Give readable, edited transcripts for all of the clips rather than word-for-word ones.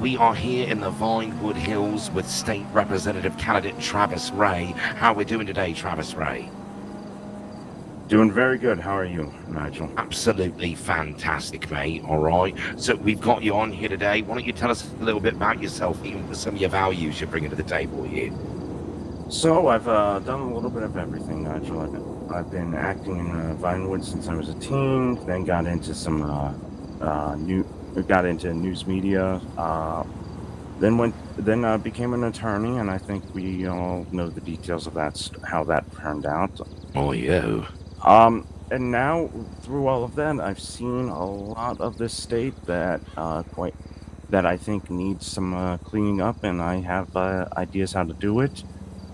we are here in the Vinewood Hills with State Representative candidate Travis Ray. How are we doing today, Travis Ray? Doing very good. How are you, Nigel? Absolutely fantastic, mate. All right. So we've got you on here today. Why don't you tell us a little bit about yourself, even some of your values you're bringing to the table here? So I've done a little bit of everything, Nigel. I've been acting in Vinewood since I was a teen. Then got into some got into news media. Then became an attorney, and I think we all know the details of that, how that turned out. Oh, yeah. And now through all of that, I've seen a lot of this state that I think needs some cleaning up, and I have ideas how to do it.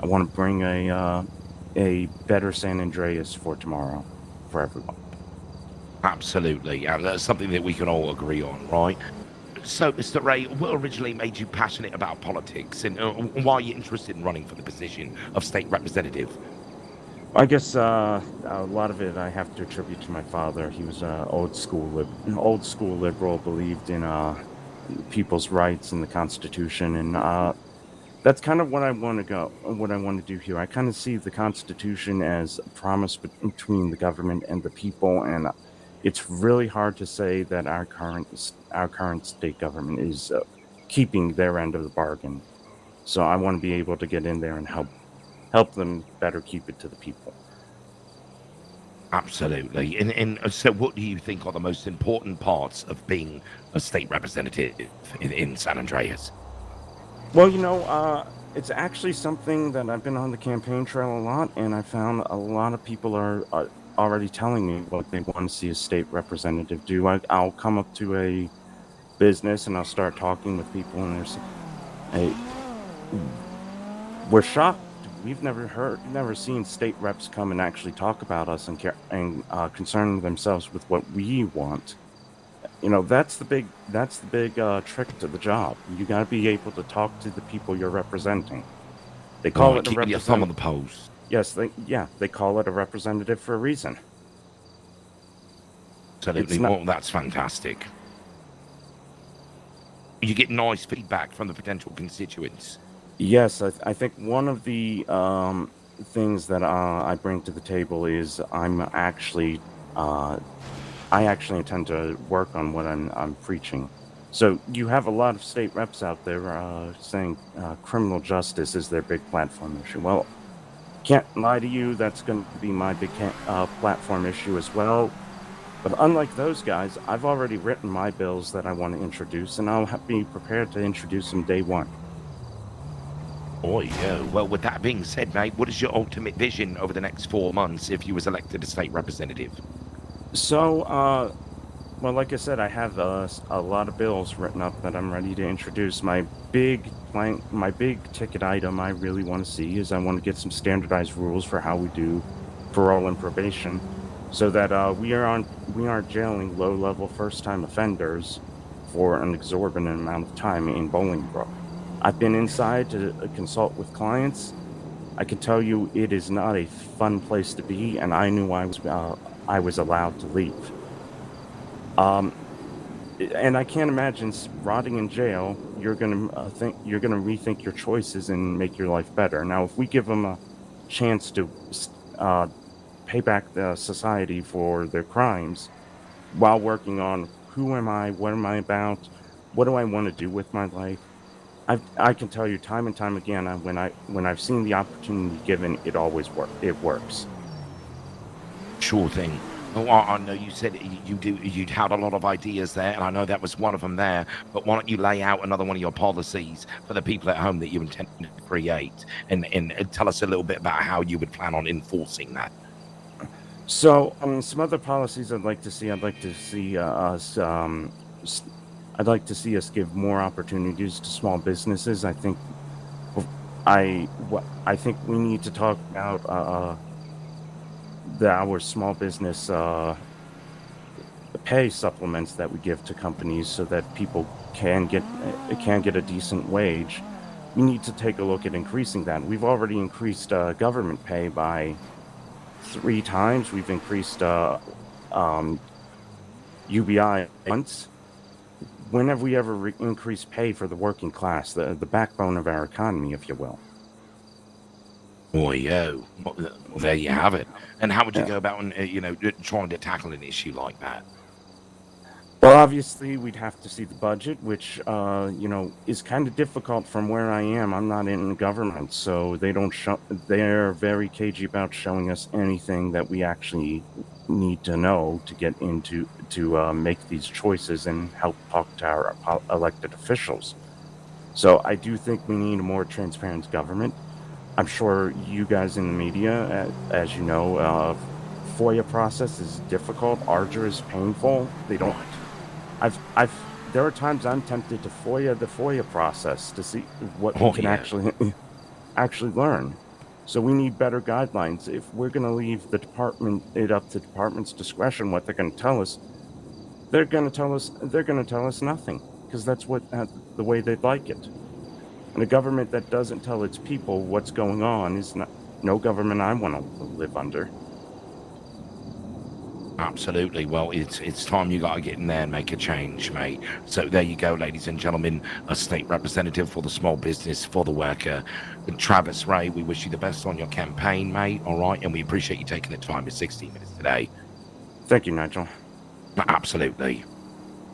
I want to bring a better San Andreas for tomorrow for everyone. Absolutely. And that's something that we can all agree on, right? So, Mr. Ray, what originally made you passionate about politics, and why are you interested in running for the position of state representative? I guess a lot of it I have to attribute to my father. He was an old school liberal, believed in people's rights and the Constitution, and that's kind of what I want to do here. I kind of see the Constitution as a promise between the government and the people, and it's really hard to say that our current state government is keeping their end of the bargain. So I want to be able to get in there and help them better keep it to the people. Absolutely. And so what do you think are the most important parts of being a state representative in San Andreas? Well, it's actually something that I've been on the campaign trail a lot, and I found a lot of people are already telling me what they want to see a state representative do. I'll come up to a business and I'll start talking with people, and we're shocked. We've never seen state reps come and actually talk about us and concern themselves with what we want. You know, that's the big trick to the job. You got to be able to talk to the people you're representing. They call it a keeping your thumb on the pulse. Yes, they call it a representative for a reason. Absolutely. Well, that's fantastic. You get nice feedback from the potential constituents. Yes, I think one of the things that I bring to the table is I actually intend to work on what I'm preaching. So you have a lot of state reps out there saying criminal justice is their big platform issue. Well, can't lie to you, that's going to be my big platform issue as well. But unlike those guys, I've already written my bills that I want to introduce, and I'll be prepared to introduce them day one. Oh, yeah. Well, with that being said, mate, what is your ultimate vision over the next 4 months if you was elected a state representative? So, well, like I said, I have a lot of bills written up that I'm ready to introduce. My big ticket item I really want to see is I want to get some standardized rules for how we do parole and probation, so that we aren't jailing low-level first-time offenders for an exorbitant amount of time in Bolingbrook. I've been inside to consult with clients. I can tell you it is not a fun place to be, and I knew I was allowed to leave. And I can't imagine rotting in jail. You're gonna rethink your choices and make your life better. Now, if we give them a chance to pay back the society for their crimes, while working on who am I, what am I about, what do I want to do with my life, I can tell you time and time again, when I've seen the opportunity given, it always works. Sure thing. Oh, I know you said you'd had a lot of ideas there, and I know that was one of them there, but why don't you lay out another one of your policies for the people at home that you intend to create, and tell us a little bit about how you would plan on enforcing that. So, some other policies I'd like to see us give more opportunities to small businesses. I think we need to talk about our small business pay supplements that we give to companies so that people can get a decent wage. We need to take a look at increasing that. We've already increased government pay by 3 times. We've increased UBI once. when have we ever increased pay for the working class, the backbone of our economy, if you will? Oh, yeah. Well, there you have it. And how would you Yeah. go about, trying to tackle an issue like that? Well, obviously, we'd have to see the budget, which, is kind of difficult from where I am. I'm not in government, so they don't show. They're very cagey about showing us anything that we actually need to know to get into to make these choices and help talk to our elected officials. So I do think we need a more transparent government. I'm sure you guys in the media, as you know, FOIA process is difficult, arduous, painful. They don't. There are times I'm tempted to FOIA the FOIA process to see what we Oh, can yeah. actually learn. So we need better guidelines. If we're going to leave it up to department's discretion, what they're going to tell us, they're going to tell us nothing, because that's the way they'd like it. And a government that doesn't tell its people what's going on is no government I want to live under. Absolutely. Well, it's time you got to get in there and make a change, mate. So there you go, ladies and gentlemen, a state representative for the small business, for the worker, Travis Ray. We wish you the best on your campaign, mate. All right, and we appreciate you taking the time. It's 16 minutes today. Thank you, Nigel. Absolutely.